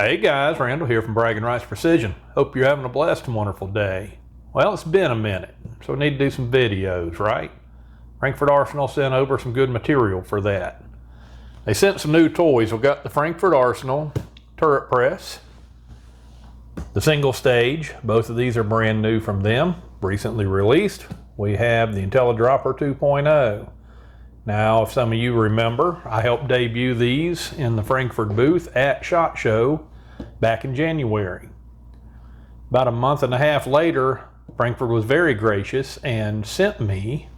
Hey guys, Randall here from Bragging Rights Precision. Hope you're having a blessed and wonderful day. Well, it's been a minute, so we need to do some videos, right? Frankford Arsenal sent over some good material for that. They sent some new toys. We've got the Frankford Arsenal turret press, the single stage. Both of these are brand new from them, recently released. We have the IntelliDropper 2.0. Now, if some of you remember, I helped debut these in the Frankfurt booth at SHOT Show back in January. About a month and a half later, Frankfurt was very gracious and sent me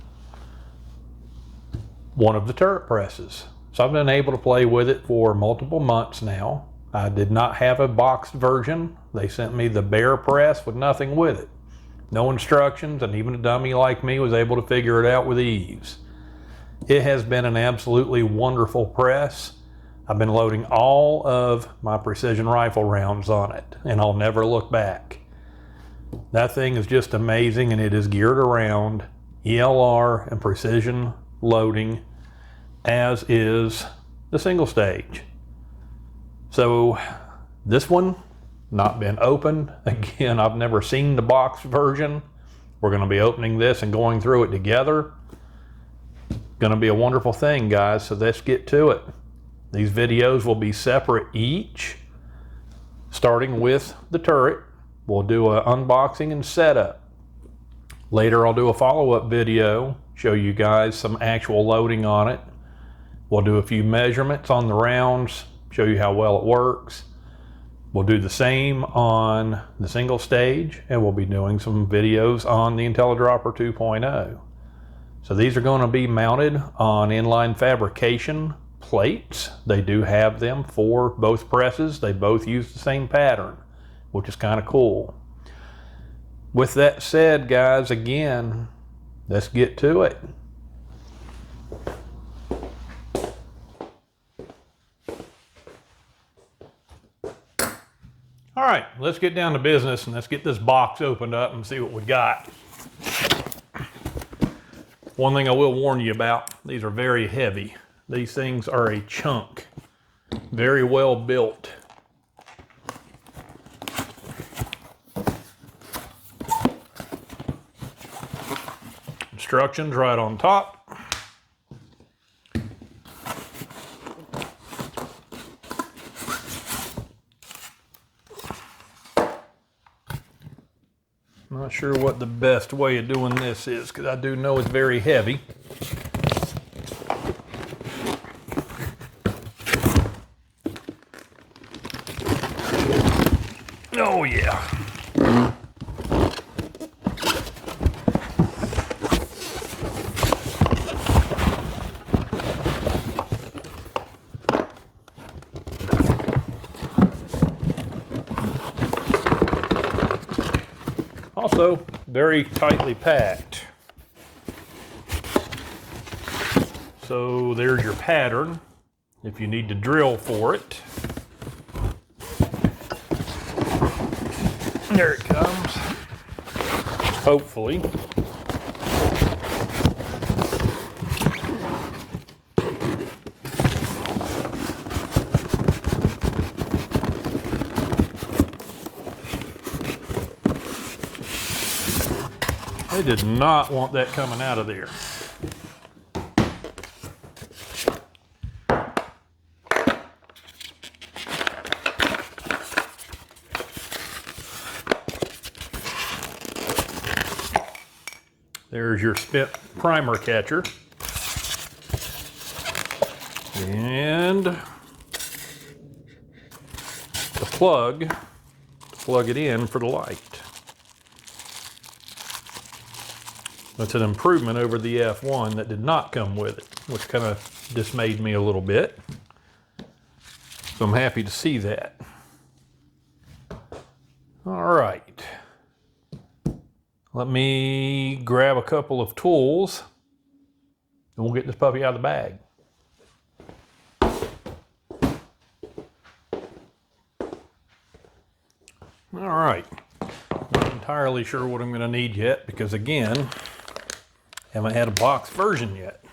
one of the turret presses. So I've been able to play with it for multiple months now. I did not have a boxed version. They sent me the bare press with nothing with it. No instructions, and even a dummy like me was able to figure it out with ease. It has been an absolutely wonderful press. I've been loading all of my precision rifle rounds on it, and I'll never look back. That thing is just amazing, and it is geared around ELR and precision loading, as is the single stage. So this one, not been opened. Again, I've never seen the boxed version. We're going to be opening this and going through it together. Going to be a wonderful thing, guys, so let's get to it. These videos will be separate each, starting with the turret. We'll do an unboxing and setup. Later I'll do a follow-up video, show you guys some actual loading on it. We'll do a few measurements on the rounds, show you how well it works. We'll do the same on the single stage, and we'll be doing some videos on the IntelliDropper 2.0. So these are going to be mounted on inline fabrication plates. They do have them for both presses. They both use the same pattern, which is kind of cool. With that said, guys, again, let's get to it. All right, let's get down to business and let's get this box opened up and see what we got. One thing I will warn you about, these are very heavy. These things are a chunk, very well built. Instructions right on top. Not sure what the best way of doing this is, because I do know it's very heavy. Oh yeah. Also, very tightly packed. So there's your pattern, if you need to drill for it. There it comes, hopefully. They did not want that coming out of there. There's your spent primer catcher. And the plug to plug it in for the light. That's an improvement over the F1 that did not come with it, which kind of dismayed me a little bit. So I'm happy to see that. All right. Let me grab a couple of tools and we'll get this puppy out of the bag. All right. Not entirely sure what I'm going to need yet because, again, haven't had a box version yet.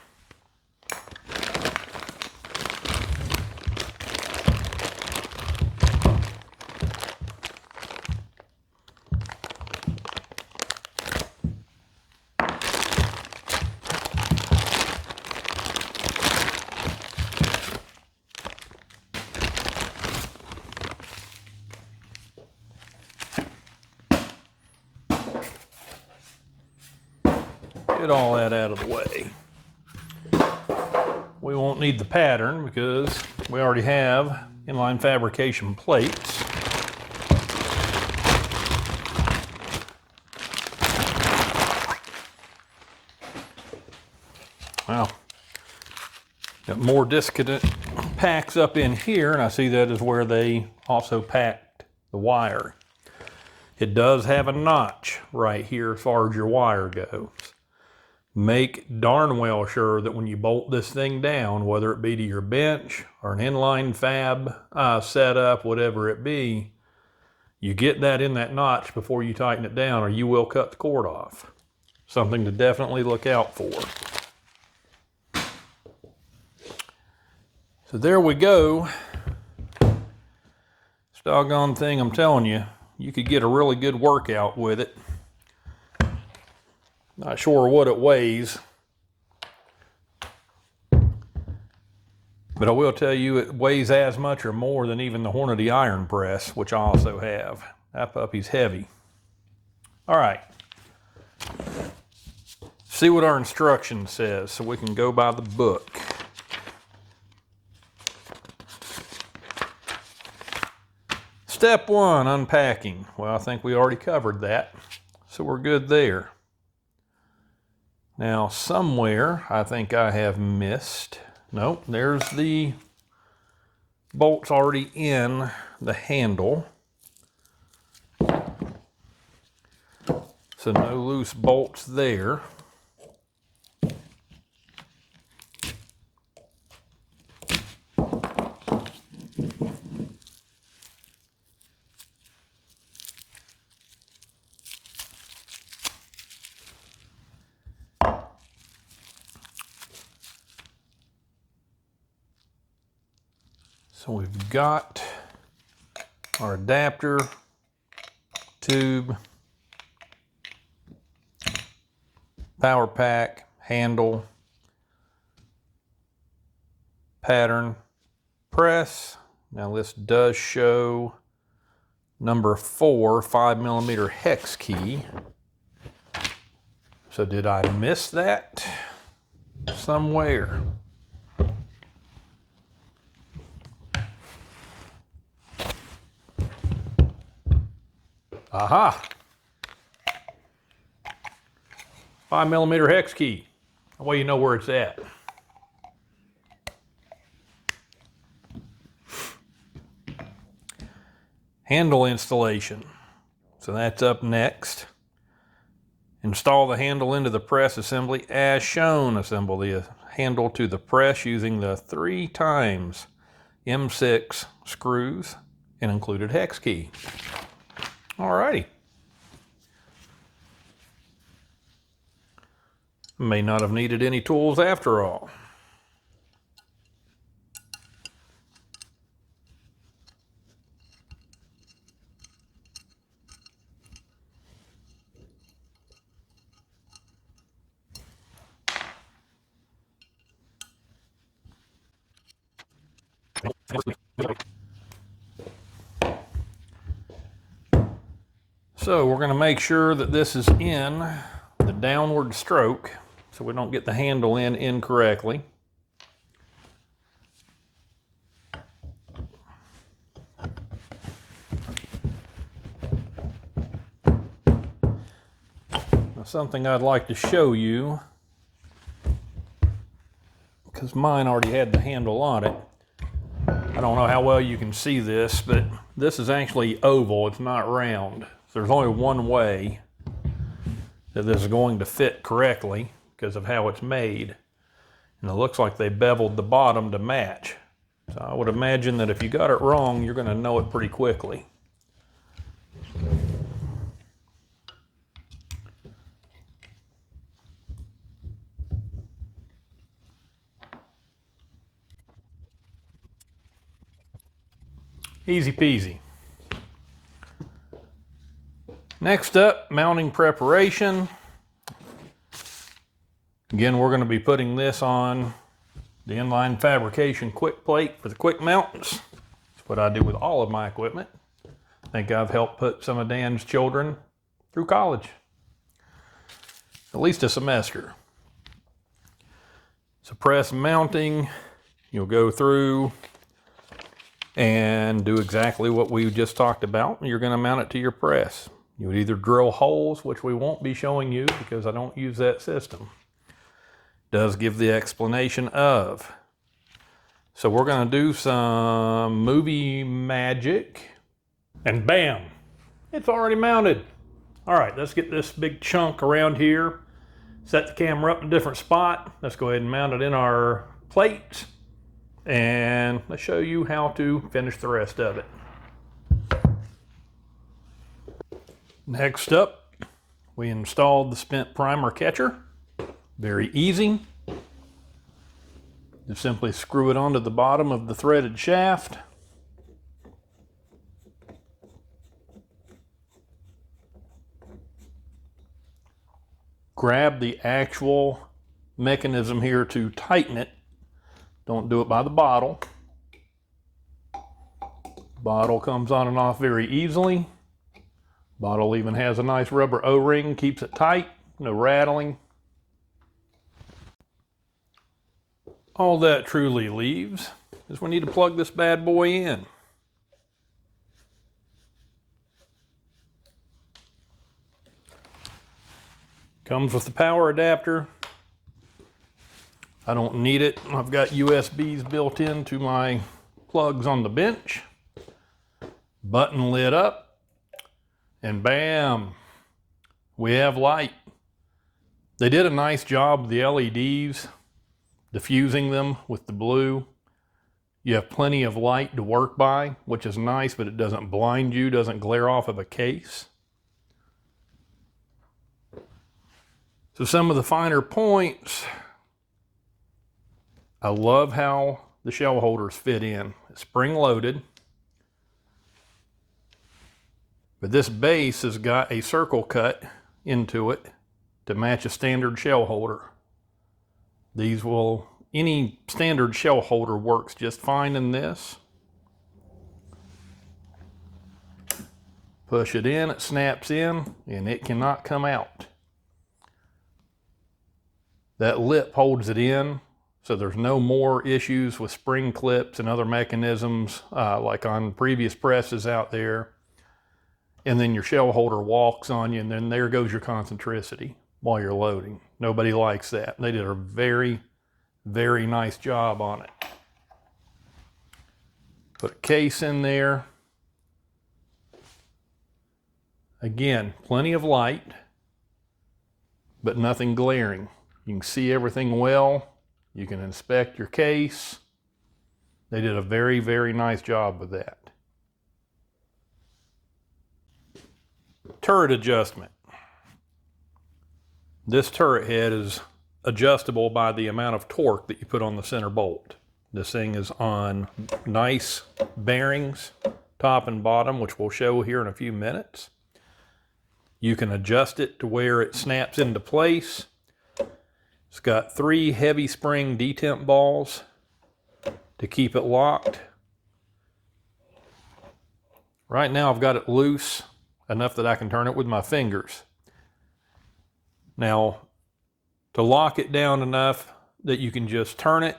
Get all that out of the way. We won't need the pattern because we already have inline fabrication plates. Wow. Got more disconnect packs up in here, and I see that is where they also packed the wire. It does have a notch right here as far as your wire goes. Make darn well sure that when you bolt this thing down, whether it be to your bench or an inline fab setup, whatever it be, you get that in that notch before you tighten it down, or you will cut the cord off. Something to definitely look out for. So there we go. This doggone thing, I'm telling you, you could get a really good workout with it. Not sure what it weighs, but I will tell you it weighs as much or more than even the Hornady iron press, which I also have. That puppy's heavy. All right. See what our instruction says so we can go by the book. Step 1, unpacking. Well, I think we already covered that, so we're good there. Now, somewhere, I think I have missed. Nope, there's the bolts already in the handle. So no loose bolts there. So we've got our adapter, tube, power pack, handle, pattern, press. Now this does show number 4 5mm hex key. So did I miss that somewhere? Aha! 5mm hex key. That way you know where it's at. Handle installation. So that's up next. Install the handle into the press assembly as shown. Assemble the handle to the press using the 3x M6 screws and included hex key. Alrighty. May not have needed any tools after all. So we're going to make sure that this is in the downward stroke so we don't get the handle in incorrectly. Now something I'd like to show you, because mine already had the handle on it. I don't know how well you can see this, but this is actually oval, it's not round. So there's only one way that this is going to fit correctly because of how it's made. And it looks like they beveled the bottom to match. So I would imagine that if you got it wrong, you're going to know it pretty quickly. Easy peasy. Next up, mounting preparation. Again, we're going to be putting this on the inline fabrication quick plate for the quick mounts. That's what I do with all of my equipment. I think I've helped put some of Dan's children through college. at least a semester. So press mounting, you'll go through and do exactly what we just talked about. You're going to mount it to your press. You would either drill holes, which we won't be showing you because I don't use that system. It does give the explanation of. So we're going to do some movie magic, and bam, it's already mounted. All right, let's get this big chunk around here. Set the camera up in a different spot. Let's go ahead and mount it in our plates, and let's show you how to finish the rest of it. Next up, we installed the spent primer catcher. Very easy. Just simply screw it onto the bottom of the threaded shaft. Grab the actual mechanism here to tighten it. Don't do it by the bottle. Bottle comes on and off very easily. Bottle even has a nice rubber O-ring, keeps it tight, no rattling. All that truly leaves is we need to plug this bad boy in. Comes with the power adapter. I don't need it. I've got USBs built into my plugs on the bench. Button lit up. And bam, we have light. They did a nice job with the LEDs, diffusing them with the blue. You have plenty of light to work by, which is nice, but it doesn't blind you, doesn't glare off of a case. So some of the finer points, I love how the shell holders fit in. It's spring loaded. But this base has got a circle cut into it to match a standard shell holder. Any standard shell holder works just fine in this. Push it in, it snaps in, and it cannot come out. That lip holds it in, so there's no more issues with spring clips and other mechanisms like on previous presses out there. And then your shell holder walks on you, and then there goes your concentricity while you're loading. Nobody likes that. They did a very, very nice job on it. Put a case in there. Again, plenty of light, but nothing glaring. You can see everything well. You can inspect your case. They did a very, very nice job with that. Turret adjustment. This turret head is adjustable by the amount of torque that you put on the center bolt. This thing is on nice bearings, top and bottom, which we'll show here in a few minutes. You can adjust it to where it snaps into place. It's got 3 heavy spring detent balls to keep it locked. Right now I've got it loose enough that I can turn it with my fingers. Now, to lock it down enough that you can just turn it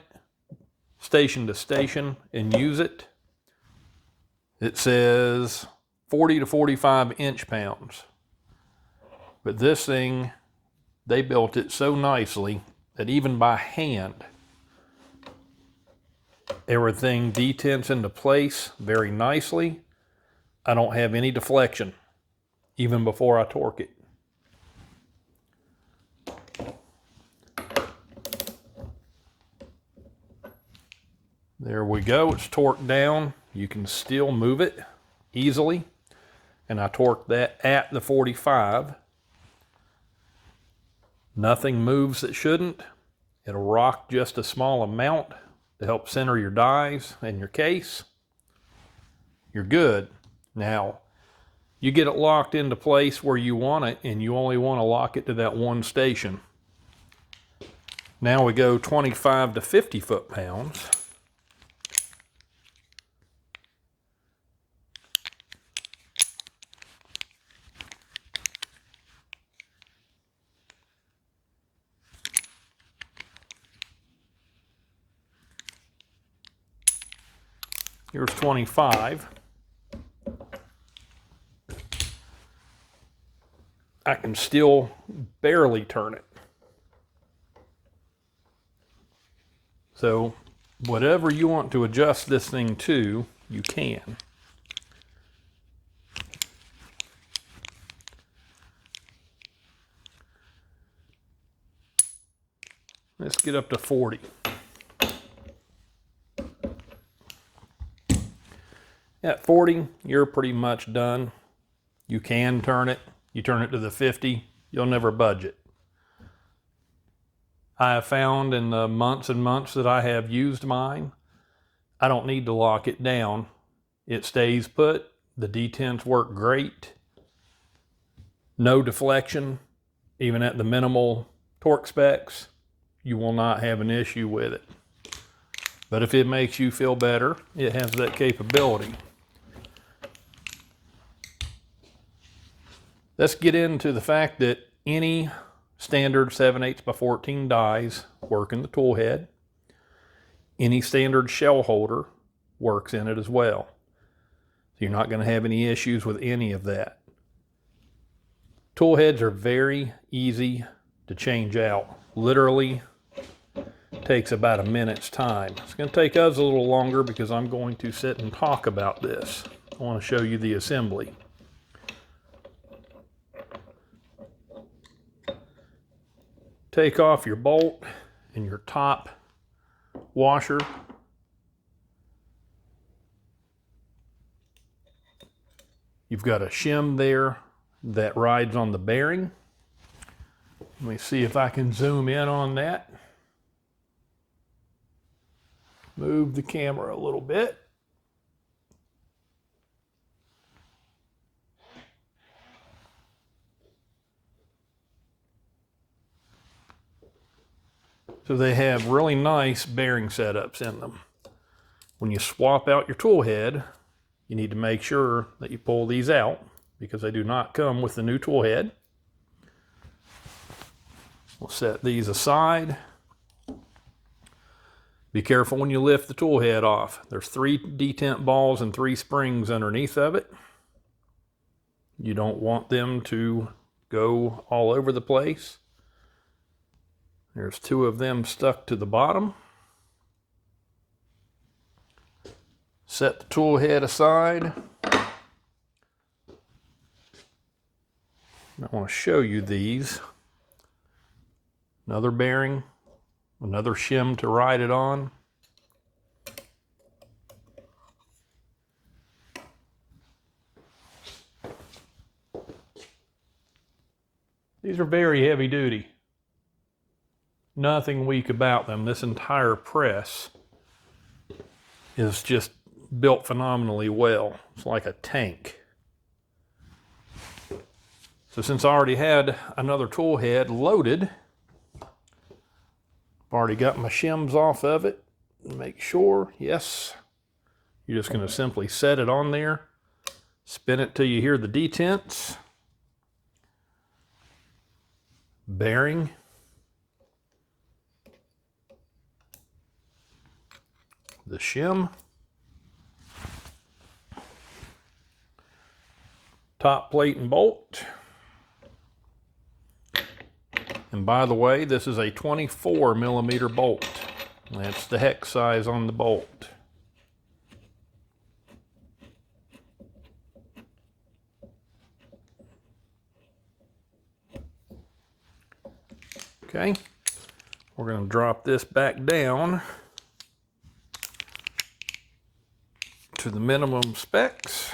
station to station and use it, it says 40 to 45 inch-pounds. But this thing, they built it so nicely that even by hand, everything detents into place very nicely. I don't have any deflection even before I torque it. There we go, it's torqued down. You can still move it easily. And I torqued that at the 45. Nothing moves that shouldn't. It'll rock just a small amount to help center your dies and your case. You're good. Now, you get it locked into place where you want it, and you only want to lock it to that one station. Now we go 25 to 50 foot-pounds. Here's 25. I can still barely turn it. So whatever you want to adjust this thing to, you can. Let's get up to 40. At 40, you're pretty much done. You can turn it. You turn it to the 50, you'll never budge it. I have found in the months and months that I have used mine, I don't need to lock it down. It stays put. The detents work great. No deflection, even at the minimal torque specs. You will not have an issue with it. But if it makes you feel better, it has that capability. Let's get into the fact that any standard 7/8x14 dies work in the tool head. Any standard shell holder works in it as well. So you're not going to have any issues with any of that. Tool heads are very easy to change out. Literally takes about a minute's time. It's going to take us a little longer because I'm going to sit and talk about this. I want to show you the assembly. Take off your bolt and your top washer. You've got a shim there that rides on the bearing. Let me see if I can zoom in on that. Move the camera a little bit. So they have really nice bearing setups in them. When you swap out your tool head, you need to make sure that you pull these out because they do not come with the new tool head. We'll set these aside. Be careful when you lift the tool head off. There's 3 detent balls and 3 springs underneath of it. You don't want them to go all over the place. There's 2 of them stuck to the bottom. Set the tool head aside. I want to show you these. Another bearing, another shim to ride it on. These are very heavy duty. Nothing weak about them. This entire press is just built phenomenally well. It's like a tank. So since I already had another tool head loaded, I've already got my shims off of it. Make sure, yes. You're just going to simply set it on there, spin it till you hear the detents, bearing, the shim, top plate and bolt. And by the way, this is a 24 millimeter bolt. That's the hex size on the bolt. Okay, we're going to drop this back down to the minimum specs.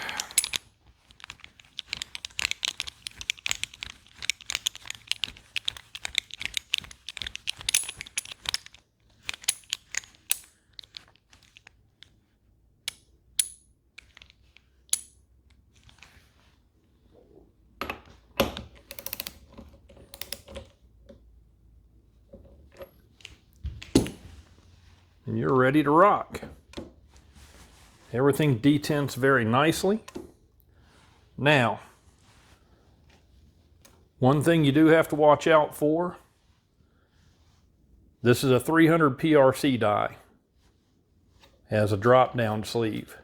And you're ready to rock. Everything detents very nicely. Now, one thing you do have to watch out for, this is a 300 PRC die. Has a drop down sleeve.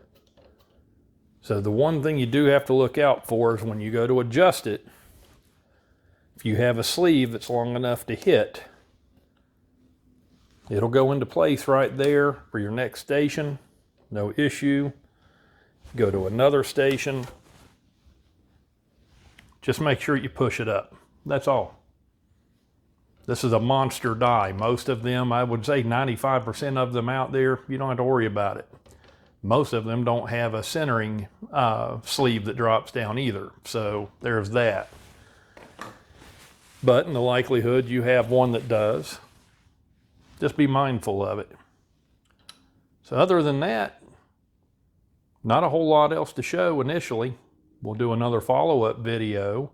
So the one thing you do have to look out for is when you go to adjust it, if you have a sleeve that's long enough to hit, it'll go into place right there for your next station, no issue. Go to another station, just make sure you push it up. That's all. This is a monster die. Most of them, I would say 95% of them out there, you don't have to worry about it. Most of them don't have a centering sleeve that drops down either. So there's that. But in the likelihood you have one that does, just be mindful of it. So other than that, not a whole lot else to show initially. We'll do another follow-up video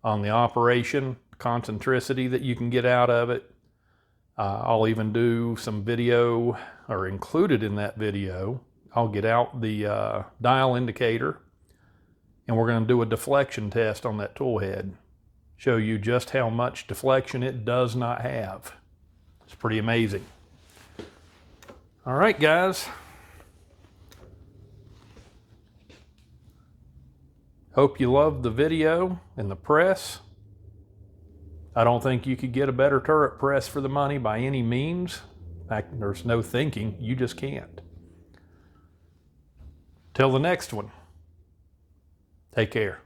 on the operation, concentricity that you can get out of it. I'll even do some video, or included in that video, I'll get out the dial indicator, and we're going to do a deflection test on that tool head. Show you just how much deflection it does not have. It's pretty amazing. All right, guys. Hope you loved the video and the press. I don't think you could get a better turret press for the money by any means. In fact, there's no thinking, you just can't. Till the next one, take care.